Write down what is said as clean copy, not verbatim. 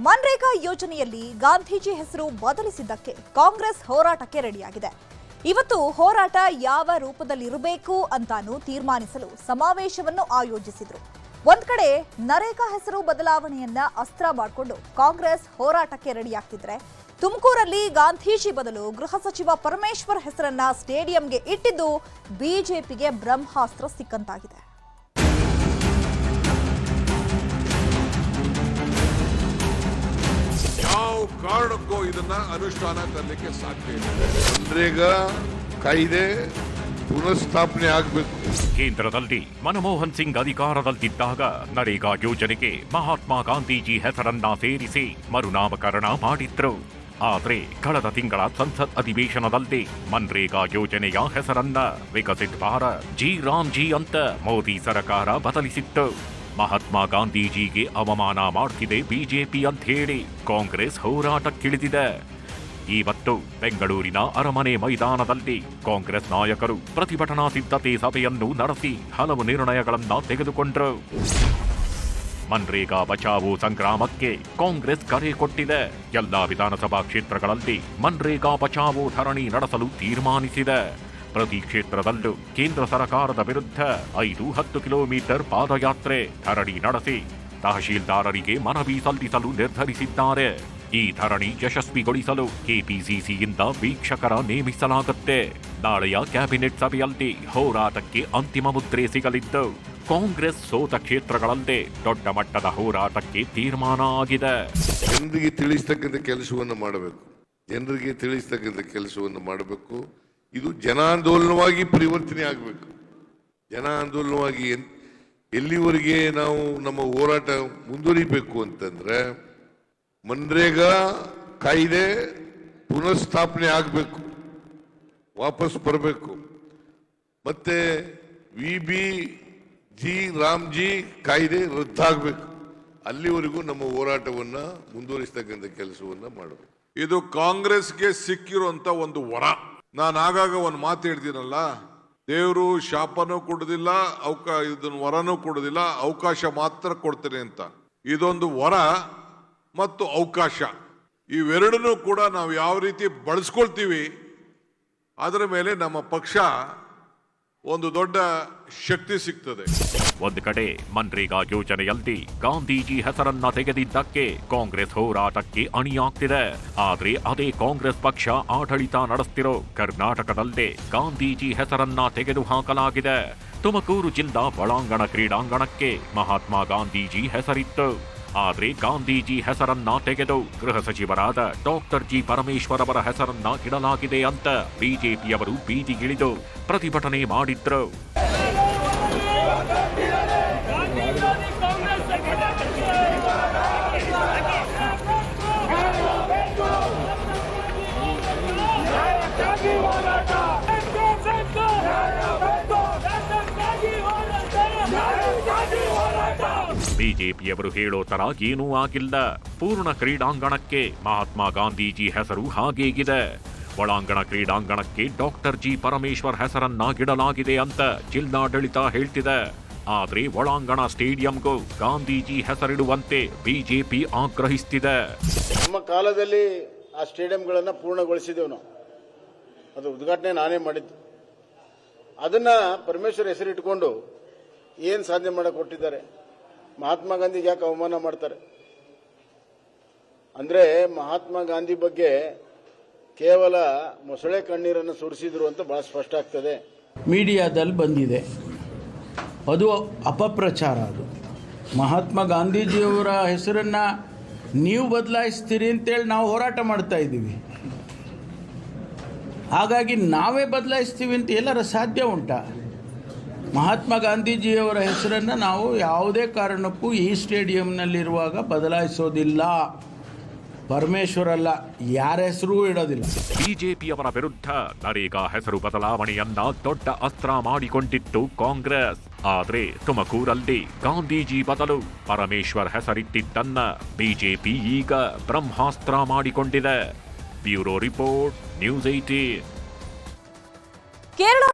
ಮನ್ರೇಗಾ ಯೋಜನೆಯಲ್ಲಿ ಗಾಂಧೀಜಿ ಹೆಸರು ಬದಲಿಸಿದ್ದಕ್ಕೆ ಕಾಂಗ್ರೆಸ್ ಹೋರಾಟಕ್ಕೆ ರೆಡಿಯಾಗಿದೆ. ಇವತ್ತು ಹೋರಾಟ ಯಾವ ರೂಪದಲ್ಲಿರಬೇಕು ಅಂತಾನು ತೀರ್ಮಾನಿಸಲು ಸಮಾವೇಶವನ್ನು ಆಯೋಜಿಸಿದ್ರು. ಒಂದ್ ಕಡೆ ನರೇಗಾ ಹೆಸರು ಬದಲಾವಣೆಯನ್ನ ಅಸ್ತ್ರ ಮಾಡಿಕೊಂಡು ಕಾಂಗ್ರೆಸ್ ಹೋರಾಟಕ್ಕೆ ರೆಡಿಯಾಗ್ತಿದ್ರೆ, ತುಮಕೂರಲ್ಲಿ ಗಾಂಧೀಜಿ ಬದಲು ಗೃಹ ಸಚಿವ ಪರಮೇಶ್ವರ್ ಹೆಸರನ್ನ ಸ್ಟೇಡಿಯಂಗೆ ಇಟ್ಟಿದ್ದು ಬಿಜೆಪಿಗೆ ಬ್ರಹ್ಮಾಸ್ತ್ರ ಸಿಕ್ಕಂತಾಗಿದೆ. ಯಾವ ಕಾರಣಕ್ಕೂ ಇದನ್ನ ಅನುಷ್ಠಾನ ತರಲಿಕ್ಕೆ ಸಾಧ್ಯ ಇಲ್ಲ. ಮನ್ರೇಗಾ ಕಾಯ್ದೆ ಪುನಃಸ್ಥಾಪನೆ ಆಗಬೇಕು. ಕೇಂದ್ರದಲ್ಲಿ ಮನಮೋಹನ್ ಸಿಂಗ್ ಅಧಿಕಾರದಲ್ಲಿದ್ದಾಗ ನರೇಗಾ ಯೋಜನೆಗೆ ಮಹಾತ್ಮ ಗಾಂಧೀಜಿ ಹೆಸರನ್ನ ಸೇರಿಸಿ ಮರುನಾಮಕರಣ ಮಾಡಿದ್ರು. ಆದರೆ ಕಳೆದ ತಿಂಗಳ ಸಂಸತ್ ಅಧಿವೇಶನದಲ್ಲಿ ಮನ್ರೇಗಾ ಯೋಜನೆಯ ಹೆಸರನ್ನ ವಿಕಸಿತ್ ಭಾರತ್ ಜಿ ರಾಮ್ಜಿ ಅಂತ ಮೋದಿ ಸರ್ಕಾರ ಬದಲಿಸಿತ್ತು. ಮಹಾತ್ಮ ಗಾಂಧೀಜಿಗೆ ಅವಮಾನ ಮಾಡ್ತಿದೆ ಬಿಜೆಪಿ ಅಂತ ಹೇಳಿ ಕಾಂಗ್ರೆಸ್ ಹೋರಾಟಕ್ಕಿಳಿದಿದೆ. ಇವತ್ತು ಬೆಂಗಳೂರಿನ ಅರಮನೆ ಮೈದಾನದಲ್ಲಿ ಕಾಂಗ್ರೆಸ್ ನಾಯಕರು ಪ್ರತಿಭಟನಾ ಸಿದ್ಧತೆ ಸಭೆಯನ್ನು ನಡೆಸಿ ಹಲವು ನಿರ್ಣಯಗಳನ್ನ ತೆಗೆದುಕೊಂಡ್ರು. ಮನ್ರೇಗಾ ಬಚಾವೋ ಸಂಗ್ರಾಮಕ್ಕೆ ಕಾಂಗ್ರೆಸ್ ಕರೆ ಕೊಟ್ಟಿದೆ. ಎಲ್ಲಾ ವಿಧಾನಸಭಾ ಕ್ಷೇತ್ರಗಳಲ್ಲಿ ಮನ್ರೇಗಾ ಬಚಾವೋ ಧರಣಿ ನಡೆಸಲು ತೀರ್ಮಾನಿಸಿದೆ. ಪ್ರತಿ ಕ್ಷೇತ್ರದಲ್ಲೂ ಕೇಂದ್ರ ಸರ್ಕಾರದ ವಿರುದ್ಧ 5-10 ಕಿಲೋಮೀಟರ್ ಪಾದಯಾತ್ರೆ ಧರಣಿ ನಡೆಸಿ ತಹಶೀಲ್ದಾರರಿಗೆ ಮನವಿ ಸಲ್ಲಿಸಲು ನಿರ್ಧರಿಸಿದ್ದಾರೆ. ಈ ಧರಣಿ ಯಶಸ್ವಿಗೊಳಿಸಲು ಕೆಪಿಸಿಸಿಯಿಂದ ವೀಕ್ಷಕರ ನೇಮಿಸಲಾಗುತ್ತೆ. ನಾಳೆಯ ಕ್ಯಾಬಿನೆಟ್ ಸಭೆಯಲ್ಲಿ ಹೋರಾಟಕ್ಕೆ ಅಂತಿಮ ಮುದ್ರೆ ಸಿಗಲಿದ್ದು, ಕಾಂಗ್ರೆಸ್ ಸೋತ ಕ್ಷೇತ್ರಗಳಲ್ಲೇ ದೊಡ್ಡ ಮಟ್ಟದ ಹೋರಾಟಕ್ಕೆ ತೀರ್ಮಾನ ಆಗಿದೆ. ಜನರಿಗೆ ತಿಳಿಸ್ತಕ್ಕಂಥ ಕೆಲಸವನ್ನು ಮಾಡಬೇಕು. ಇದು ಜನಾಂದೋಲನವಾಗಿ ಪರಿವರ್ತನೆ ಆಗಬೇಕು. ಜನಾಂದೋಲನವಾಗಿ ಎಲ್ಲಿವರೆಗೆ ನಾವು ನಮ್ಮ ಹೋರಾಟ ಮುಂದುವರಿಬೇಕು ಅಂತಂದ್ರೆ, ಮನ್ರೇಗಾ ಕಾಯ್ದೆ ಪುನಃಸ್ಥಾಪನೆ ಆಗಬೇಕು, ವಾಪಸ್ ಬರಬೇಕು. ಮತ್ತೆ ಜಿ ರಾಮ್ಜಿ ಕಾಯ್ದೆ ರದ್ದಾಗಬೇಕು. ಅಲ್ಲಿವರೆಗೂ ನಮ್ಮ ಹೋರಾಟವನ್ನ ಮುಂದುವರಿಸತಕ್ಕಂಥ ಕೆಲಸವನ್ನ ಮಾಡಬೇಕು. ಇದು ಕಾಂಗ್ರೆಸ್ಗೆ ಸಿಕ್ಕಿರುವಂತ ಒಂದು ವರ. ನಾನು ಆಗಾಗ ಒಂದು ಮಾತು ಹೇಳ್ತೀನಲ್ಲ, ದೇವರು ಶಾಪನೂ ಕೊಡುದಿಲ್ಲ, ಇದನ್ನು ವರನೂ ಕೊಡುದಿಲ್ಲ, ಅವಕಾಶ ಮಾತ್ರ ಕೊಡ್ತೇನೆ ಅಂತ. ಇದೊಂದು ವರ ಮತ್ತು ಅವಕಾಶ, ಇವೆರಡನ್ನೂ ಕೂಡ ನಾವು ಯಾವ ರೀತಿ ಬಳಸ್ಕೊಳ್ತೀವಿ ಅದರ ಮೇಲೆ ನಮ್ಮ ಪಕ್ಷ ಒಂದು ದೊಡ್ಡ ಶಕ್ತಿ ಸಿಗ್ತದೆ. ಒಂದು ಕಡೆ ಮನ್ರೇಗಾ ಯೋಜನೆಯಲ್ಲಿ ಗಾಂಧೀಜಿ ಹೆಸರನ್ನ ತೆಗೆದಿದ್ದಕ್ಕೆ ಕಾಂಗ್ರೆಸ್ ಹೋರಾಟಕ್ಕೆ ಅಣಿಯಾಗ್ತಿದೆ. ಆದ್ರೆ ಅದೇ ಕಾಂಗ್ರೆಸ್ ಪಕ್ಷ ಆಡಳಿತ ನಡೆಸ್ತಿರೋ ಕರ್ನಾಟಕದಲ್ಲೇ ಗಾಂಧೀಜಿ ಹೆಸರನ್ನ ತೆಗೆದುಹಾಕಲಾಗಿದೆ. ತುಮಕೂರು ಜಿಲ್ಲಾ ಒಳಾಂಗಣ ಕ್ರೀಡಾಂಗಣಕ್ಕೆ ಮಹಾತ್ಮ ಗಾಂಧೀಜಿ ಹೆಸರಿತ್ತು. ಆದ್ರೆ ಗಾಂಧೀಜಿ ಹೆಸರನ್ನ ತೆಗೆದು ಗೃಹ ಸಚಿವರಾದ ಡಾಕ್ಟರ್ ಜಿ ಪರಮೇಶ್ವರ್ ಅವರ ಹೆಸರನ್ನ ಇಡಲಾಗಿದೆ ಅಂತ ಬಿಜೆಪಿಯವರು ಬೀದಿಗಿಳಿದು ಪ್ರತಿಭಟನೆ ಮಾಡಿದ್ರು. ಬಿಜೆಪಿಯವರು ಹೇಳೋ ತರ ಏನೂ ಆಗಿಲ್ಲ. ಪೂರ್ಣ ಕ್ರೀಡಾಂಗಣಕ್ಕೆ ಮಹಾತ್ಮ ಗಾಂಧೀಜಿ ಹೆಸರು ಹಾಗೇಗಿದೆ. ಒಳಾಂಗಣ ಕ್ರೀಡಾಂಗಣಕ್ಕೆ ಡಾಕ್ಟರ್ ಜಿ ಪರಮೇಶ್ವರ್ ಹೆಸರನ್ನಾಗಿಡಲಾಗಿದೆ ಅಂತ ಜಿಲ್ಲಾಡಳಿತ ಹೇಳ್ತಿದೆ. ಆದ್ರೆ ಒಳಾಂಗಣ ಸ್ಟೇಡಿಯಂಗೂ ಗಾಂಧೀಜಿ ಹೆಸರಿಡುವಂತೆ ಬಿಜೆಪಿ ಆಗ್ರಹಿಸ್ತಿದೆ. ನಮ್ಮ ಕಾಲದಲ್ಲಿ ಆ ಸ್ಟೇಡಿಯಂಗಳನ್ನ ಪೂರ್ಣಗೊಳಿಸಿದೆವು ನಾವು. ಅದು ಉದ್ಘಾಟನೆ ನಾನೇ ಮಾಡಿದ್ದು. ಅದನ್ನ ಪರಮೇಶ್ವರ್ ಹೆಸರಿಟ್ಟುಕೊಂಡು ಏನ್ ಸಾಧನೆ ಮಾಡಕ್ ಕೊಟ್ಟಿದ್ದಾರೆ? ಮಹಾತ್ಮ ಗಾಂಧಿಗೆ ಯಾಕೆ ಅವಮಾನ ಮಾಡ್ತಾರೆ? ಅಂದ್ರೆ ಮಹಾತ್ಮ ಗಾಂಧಿ ಬಗ್ಗೆ ಕೇವಲ ಮೊಸಳೆ ಕಣ್ಣೀರನ್ನು ಸುರಿಸಿದ್ರು ಅಂತ ಬಹಳ ಸ್ಪಷ್ಟ ಆಗ್ತದೆ. ಮೀಡಿಯಾದಲ್ಲಿ ಬಂದಿದೆ, ಅದು ಅಪಪ್ರಚಾರ. ಅದು ಮಹಾತ್ಮ ಗಾಂಧೀಜಿಯವರ ಹೆಸರನ್ನ ನೀವು ಬದಲಾಯಿಸ್ತೀರಿ ಅಂತೇಳಿ ನಾವು ಹೋರಾಟ ಮಾಡ್ತಾ ಇದ್ದೀವಿ. ಹಾಗಾಗಿ ನಾವೇ ಬದಲಾಯಿಸ್ತೀವಿ ಅಂತ ಎಲ್ಲರ ಸಾಧ್ಯ ಉಂಟಾ? ಮಹಾತ್ಮ ಗಾಂಧೀಜಿಯವರ ಹೆಸರನ್ನು ನಾವು ಯಾವುದೇ ಕಾರಣಕ್ಕೂ ಈ ಸ್ಟೇಡಿಯಂನಲ್ಲಿರುವಾಗ ಬದಲಾಯಿಸೋದಿಲ್ಲ. ಪರಮೇಶ್ವರ್ ಅಲ್ಲ, ಯಾರ ಹೆಸರೂ ಇಡೋದಿಲ್ಲ. ಬಿಜೆಪಿಯವರ ವಿರುದ್ಧ ನರೇಗಾ ಹೆಸರು ಬದಲಾವಣೆಯನ್ನ ದೊಡ್ಡ ಅಸ್ತ್ರ ಮಾಡಿಕೊಂಡಿತ್ತು ಕಾಂಗ್ರೆಸ್. ಆದ್ರೆ ತುಮಕೂರಲ್ಲಿ ಗಾಂಧೀಜಿ ಬದಲು ಪರಮೇಶ್ವರ್ ಹೆಸರಿಟ್ಟಿದ್ದನ್ನ ಬಿಜೆಪಿ ಈಗ ಬ್ರಹ್ಮಾಸ್ತ್ರ ಮಾಡಿಕೊಂಡಿದೆ. Bureau report, news 18.